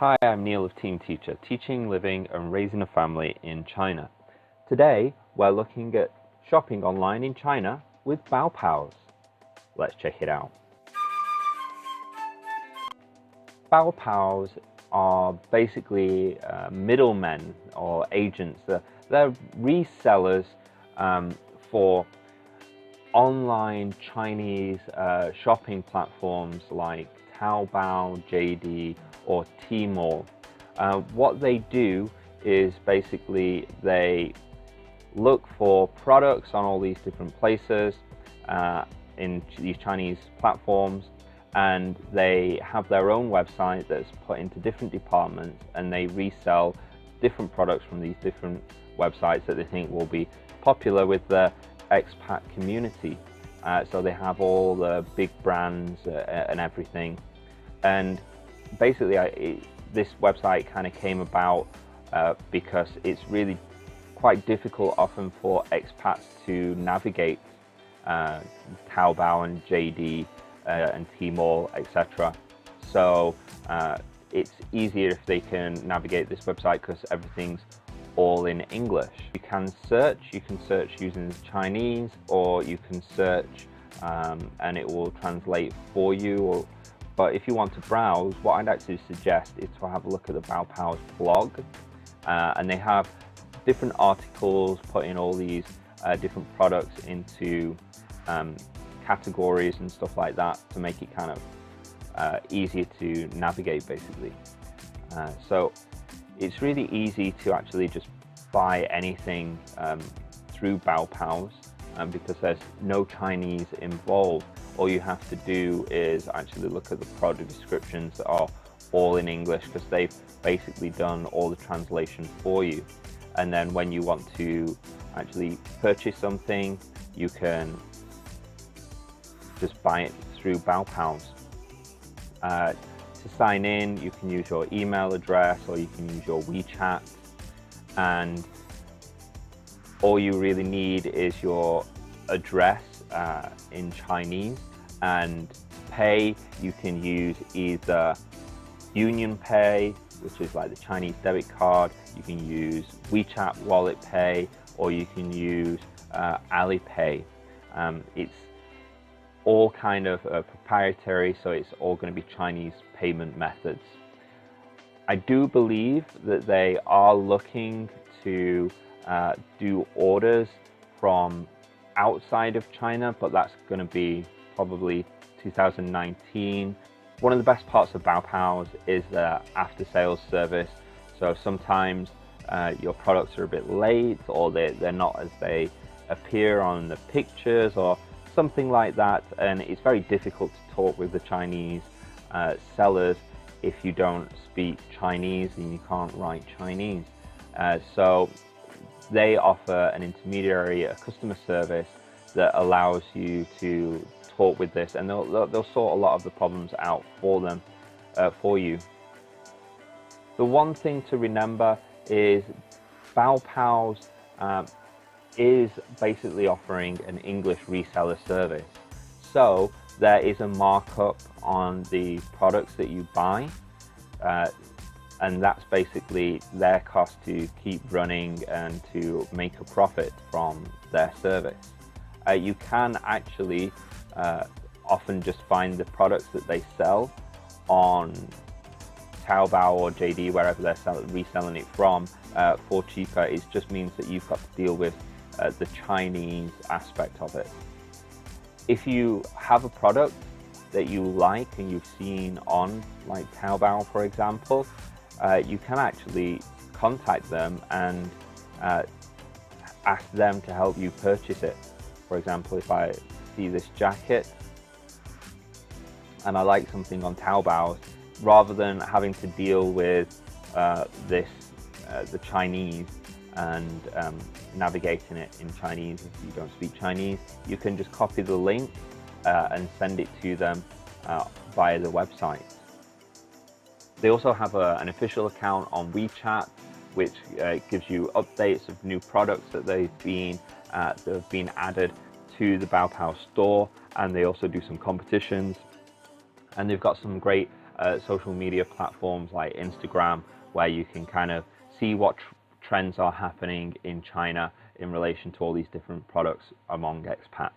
Hi, I'm Neil of Team Teacher, teaching, living and raising a family in China. Today, we're looking at shopping online in China with Baopals. Let's check it out. Baopals are basically middlemen or agents. They're resellers for online Chinese shopping platforms like Taobao, JD, or Tmall. What they do is basically they look for products on all these different places in these Chinese platforms, and they have their own website that's put into different departments, and they resell different products from these different websites that they think will be popular with the expat community. So they have all the big brands and everything. And basically this website kind of came about because it's really quite difficult often for expats to navigate Taobao and JD and Tmall, etc. So it's easier if they can navigate this website because everything's all in English. You can search using Chinese, or you can search and it will translate for you. But if you want to browse, what I'd actually suggest is to have a look at the Baopals blog, and they have different articles putting all these different products into categories and stuff like that to make it kind of easier to navigate basically. So it's really easy to actually just buy anything through Baopals because there's no Chinese involved. All you have to do is actually look at the product descriptions that are all in English, because they've basically done all the translation for you. And then when you want to actually purchase something, you can just buy it through Baopals. To sign in, you can use your email address or you can use your WeChat, and all you really need is your address in Chinese. And pay, you can use either Union Pay, which is like the Chinese debit card, you can use WeChat Wallet Pay, or you can use Alipay. It's all kind of proprietary, so it's all going to be Chinese payment methods. I do believe that they are looking to do orders from outside of China, but that's going to be probably 2019. One of the best parts of Baopals is their after-sales service. So sometimes your products are a bit late, or they're not as they appear on the pictures or something like that, and it's very difficult to talk with the Chinese sellers if you don't speak Chinese and you can't write Chinese. So they offer an intermediary, a customer service that allows you to talk with this, and they'll sort a lot of the problems out for them, for you. The one thing to remember is Baopals is basically offering an English reseller service. So there is a markup on the products that you buy, and that's basically their cost to keep running and to make a profit from their service. You can actually often just find the products that they sell on Taobao or JD, wherever they're reselling it from, for cheaper. It just means that you've got to deal with the Chinese aspect of it. If you have a product that you like and you've seen on like Taobao, for example, you can actually contact them and ask them to help you purchase it. For example, if I see this jacket and I like something on Taobao, rather than having to deal with the Chinese and navigating it in Chinese if you don't speak Chinese, you can just copy the link and send it to them via the website. They also have an official account on WeChat, which gives you updates of new products that have been added to the Baopals store, and they also do some competitions, and they've got some great social media platforms like Instagram, where you can kind of see what trends are happening in China in relation to all these different products among expats.